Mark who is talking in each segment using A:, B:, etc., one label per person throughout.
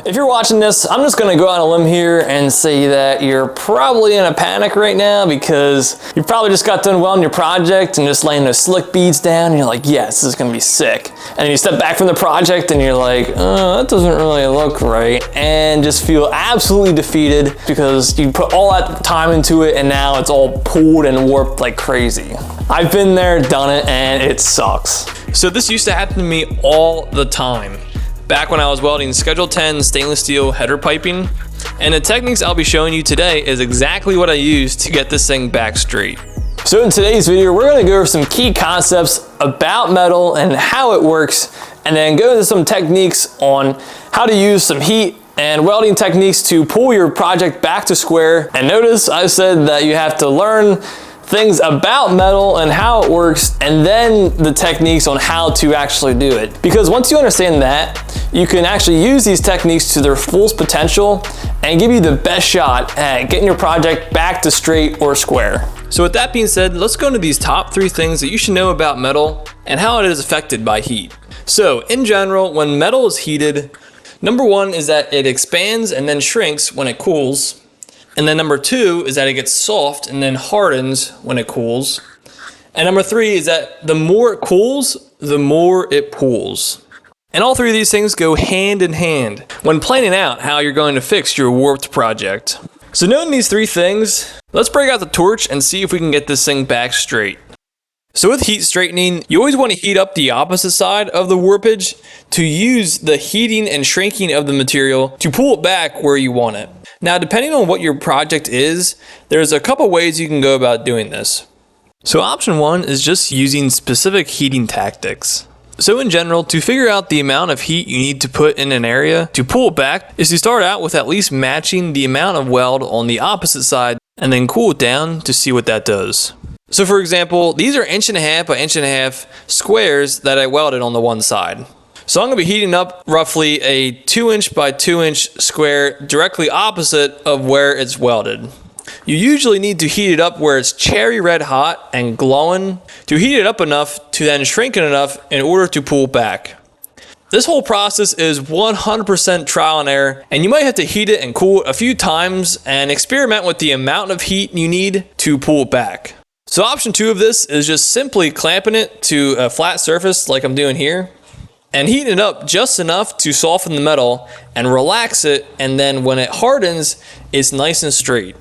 A: If you're watching this, I'm just gonna go on a limb here and say that you're probably in a panic right now because you probably just got done welding your project and just laying those slick beads down and you're like, yes, this is gonna be sick. And then you step back from the project and you're like, oh, that doesn't really look right. And just feel absolutely defeated because you put all that time into it and now it's all pulled and warped like crazy. I've been there, done it, and it sucks.
B: So this used to happen to me all the time. Back when I was welding Schedule 10 stainless steel header piping, and the techniques I'll be showing you today is exactly what I used to get this thing back straight.
A: So in today's video, we're gonna go over some key concepts about metal and how it works, and then go into some techniques on how to use some heat and welding techniques to pull your project back to square. And notice I said that you have to learn things about metal and how it works, and then the techniques on how to actually do it. Because once you understand that, you can actually use these techniques to their fullest potential and give you the best shot at getting your project back to straight or square.
B: So with that being said, let's go into these top 3 things that you should know about metal and how it is affected by heat. So in general, when metal is heated, number 1 is that it expands and then shrinks when it cools. And then number 2 is that it gets soft and then hardens when it cools. And number 3 is that the more it cools, the more it pulls. And all 3 of these things go hand in hand when planning out how you're going to fix your warped project. So knowing these 3 things, let's break out the torch and see if we can get this thing back straight. So with heat straightening, you always want to heat up the opposite side of the warpage to use the heating and shrinking of the material to pull it back where you want it. Now, depending on what your project is, there's a couple ways you can go about doing this. So option 1 is just using specific heating tactics. So in general, to figure out the amount of heat you need to put in an area to pull it back is to start out with at least matching the amount of weld on the opposite side and then cool it down to see what that does. So for example, these are 1.5 by 1.5 squares that I welded on the one side. So I'm going to be heating up roughly a 2" by 2" square directly opposite of where it's welded. You usually need to heat it up where it's cherry red hot and glowing to heat it up enough to then shrink it enough in order to pull back. This whole process is 100% trial and error, and you might have to heat it and cool it a few times and experiment with the amount of heat you need to pull it back. So option 2 of this is just simply clamping it to a flat surface like I'm doing here and heating it up just enough to soften the metal and relax it, and then when it hardens, it's nice and straight.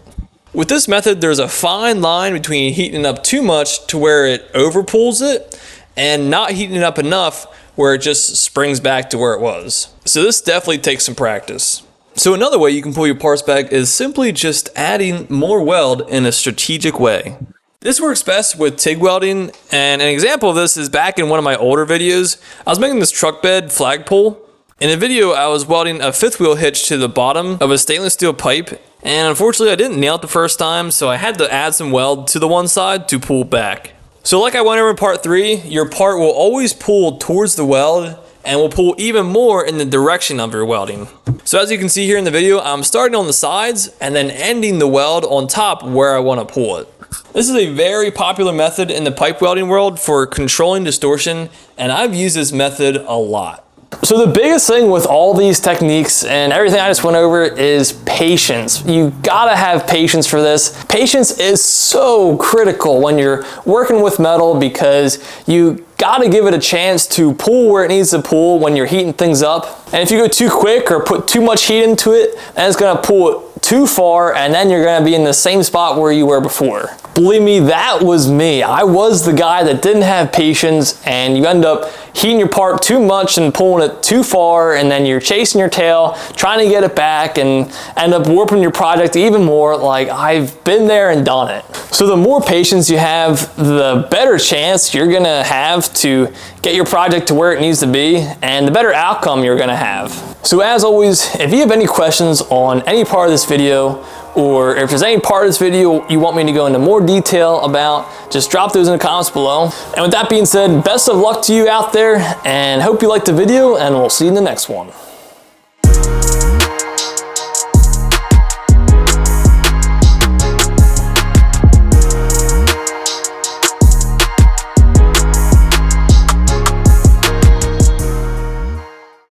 B: With this method, there's a fine line between heating up too much to where it overpulls it and not heating it up enough where it just springs back to where it was. So this definitely takes some practice. So another way you can pull your parts back is simply just adding more weld in a strategic way. This works best with TIG welding, and an example of this is back in one of my older videos. I was making this truck bed flagpole. In a video, I was welding a 5th wheel hitch to the bottom of a stainless steel pipe, and unfortunately I didn't nail it the first time, so I had to add some weld to the one side to pull back. So like I went over in part 3, your part will always pull towards the weld and will pull even more in the direction of your welding. So as you can see here in the video, I'm starting on the sides and then ending the weld on top where I want to pull it. This is a very popular method in the pipe welding world for controlling distortion, and I've used this method a lot.
A: So the biggest thing with all these techniques and everything I just went over is patience. You gotta have patience for this. Patience is so critical when you're working with metal because you gotta give it a chance to pull where it needs to pull when you're heating things up. And if you go too quick or put too much heat into it, then it's gonna pull it too far, and then you're gonna be in the same spot where you were before. Believe me, that was me. I was the guy that didn't have patience, and you end up heating your part too much and pulling it too far, and then you're chasing your tail, trying to get it back, and end up warping your project even more. Like, I've been there and done it. So the more patience you have, the better chance you're gonna have to get your project to where it needs to be, and the better outcome you're gonna have. So as always, if you have any questions on any part of this video, or if there's any part of this video you want me to go into more detail about, just drop those in the comments below. And with that being said, best of luck to you out there, and hope you liked the video, and we'll see you in the next one.